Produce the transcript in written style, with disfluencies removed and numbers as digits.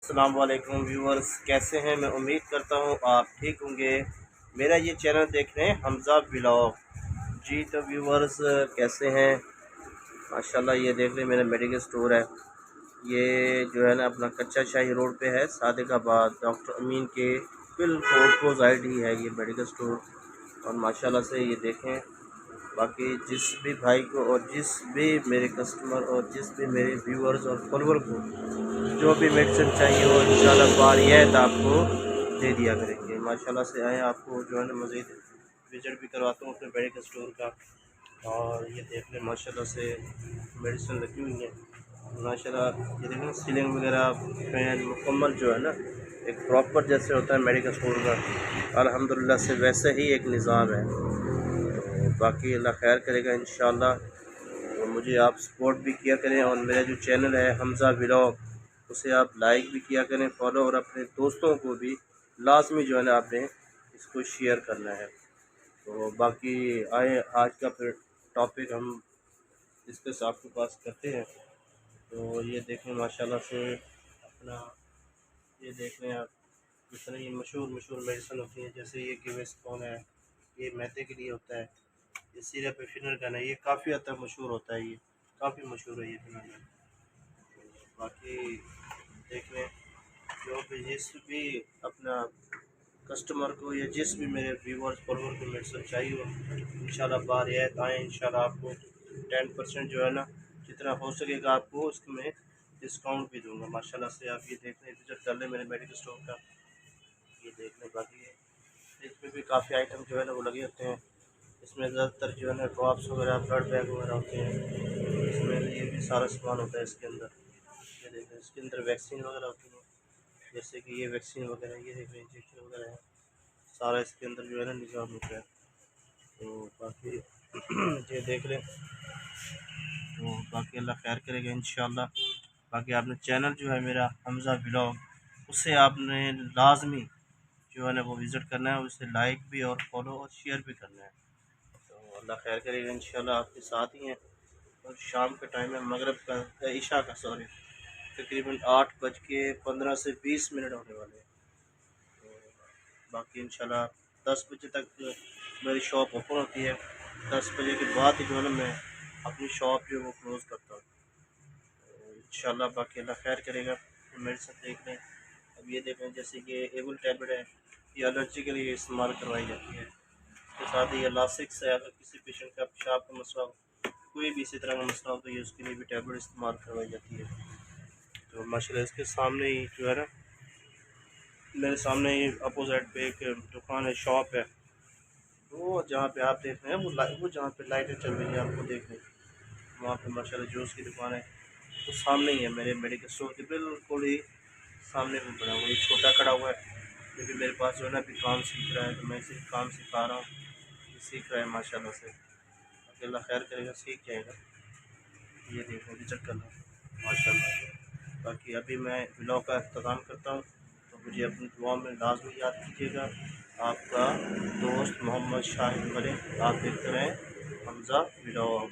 अस्सलाम वालेकुम व्यूअर्स, कैसे हैं? मैं उम्मीद करता हूँ आप ठीक होंगे। मेरा ये चैनल देख रहे हैं हमज़ा व्लॉग जी। तो व्यूअर्स कैसे हैं? माशाल्लाह ये देख रहे हैं मेरा मेडिकल स्टोर है। ये जो है ना अपना कच्चा शाही रोड पे है, सादिकाबाद डॉक्टर अमीन के बिल्कुल अपोजिट ही है ये मेडिकल स्टोर। और माशाल्लाह से ये देखें, बाकी जिस भी भाई को और जिस भी मेरे कस्टमर और जिस भी मेरे व्यूअर्स और फॉलोअर को जो भी मेडिसिन चाहिए हो इंशाल्लाह बारियत आपको दे दिया करेंगे। माशाल्लाह से आए, आपको जो है ना मज़ीद विज़िट भी करवाता हूँ अपने मेडिकल स्टोर का। और ये देख लें माशाल्लाह से मेडिसिन लगी हुई है। माशाल्लाह ये देखें सीलिंग वगैरह फैन मुकम्मल जो है ना एक प्रॉपर जैसे होता है मेडिकल स्टोर का, अल्हम्दुलिल्लाह से वैसे ही एक निज़ाम है। तो बाकी अल्लाह खैर करेगा इंशाल्लाह। तो मुझे आप सपोर्ट भी किया करें और मेरा जो चैनल है हमज़ा व्लॉग उसे आप लाइक भी किया करें, फॉलो, और अपने दोस्तों को भी लाजमी जो है ना आपने इसको शेयर करना है। तो बाकी आए आज का फिर टॉपिक हम डिस्कस आपके पास करते हैं। तो ये देखें माशाल्लाह से अपना, ये देख रहे हैं आप जितने ये मशहूर मशहूर मेडिसिन होती हैं, जैसे ये गिवेस्टोन है, ये मैदे के लिए होता है। ये सिरप फिनरगन है, ये काफ़ी हद तक मशहूर होता है, ये काफ़ी मशहूर है ये फिनरगन। बाकी देख लें जो भी जिस भी अपना कस्टमर को या जिस भी मेरे व्यूवर्स फॉलोअर को मेडिसिन चाहिए हो इंशाल्लाह बारियत आएँ। इंशाल्लाह आपको 10% जो है ना जितना हो सकेगा आपको उसमें डिस्काउंट भी दूंगा। माशाल्लाह से आप ये देख लें, विजिट कर लें मेरे मेडिकल स्टोर का। ये देख लें, बाकी इसमें भी काफ़ी आइटम जो है ना वो लगे होते हैं। इसमें ज़्यादातर जो है ना ड्रॉप्स वगैरह ब्लड बैग वगैरह होते हैं। इसमें ये भी सारा सामान होता है इसके अंदर। ये देखें इसके अंदर वैक्सीन वगैरह होती है, जैसे कि ये वैक्सीन वगैरह, ये देखें इंजेक्शन वगैरह है, सारा इसके अंदर जो है ना निज़ाम होता है। तो बाकी ये देख लें। तो बाकी अल्लाह खैर करेगा इंशाल्लाह। बाकी आपने चैनल जो है मेरा हमज़ा व्लॉग उसे आपने लाजमी जो है ना वो विज़िट करना है, उसे लाइक भी और फॉलो और शेयर भी करना है। तो अल्लाह खैर करेगा इंशाल्लाह, आपके साथ ही हैं। और शाम का टाइम है, मगरिब का इशा का सॉरी, तकरीबन 8:15 से 20 मिनट होने वाले हैं। तो बाकी इंशाल्लाह 10 बजे तक मेरी शॉप ओपन होती है। 10 बजे के बाद ही जो है ना मैं अपनी शॉप जो है वो क्लोज़ करता हूँ। तो इंशाल्लाह बाकी अल्लाह खैर करेगा। मेरे साथ देख लें, अब ये देखें जैसे कि एबल टैबलेट है, ये एलर्जी के लिए इस्तेमाल करवाई जाती है। इसके साथ ही ये लासिक्स है, अगर किसी पेशेंट का पेशाब का मसला हो, कोई भी इसी तरह का मसला हो, तो ये उसके लिए भी टैबलेट इस्तेमाल करवाई जाती है। तो माशाल्लाह इसके सामने ही जो है ना मेरे सामने ही अपोजिट पे एक दुकान है, शॉप है, वो जहाँ पे आप देख रहे हैं वो जहाँ पे लाइटें चल रही हैं आपको देख रहे हैं, वहाँ पे माशाल्लाह जूस की दुकान है। तो सामने ही है मेरे मेडिकल स्टोर के बिल्कुल ही सामने में बना हुआ, ये छोटा खड़ा हुआ है क्योंकि मेरे पास जो है ना अभी काम सीख रहा है, तो मैं इसे काम सिखा रहा हूँ, ये सीख रहा है माशाल्लाह से। बाकी अल्लाह खैर करेगा, सीख जाएगा। ये देखो विजिट करना माशाल्लाह। बाकी अभी मैं व्लॉग का अख्ताम करता हूँ, तो मुझे अपनी दुआ में लाजमी याद कीजिएगा। आपका दोस्त मोहम्मद शाहिद मलिक, आप देखते रहें हमज़ा व्लॉग।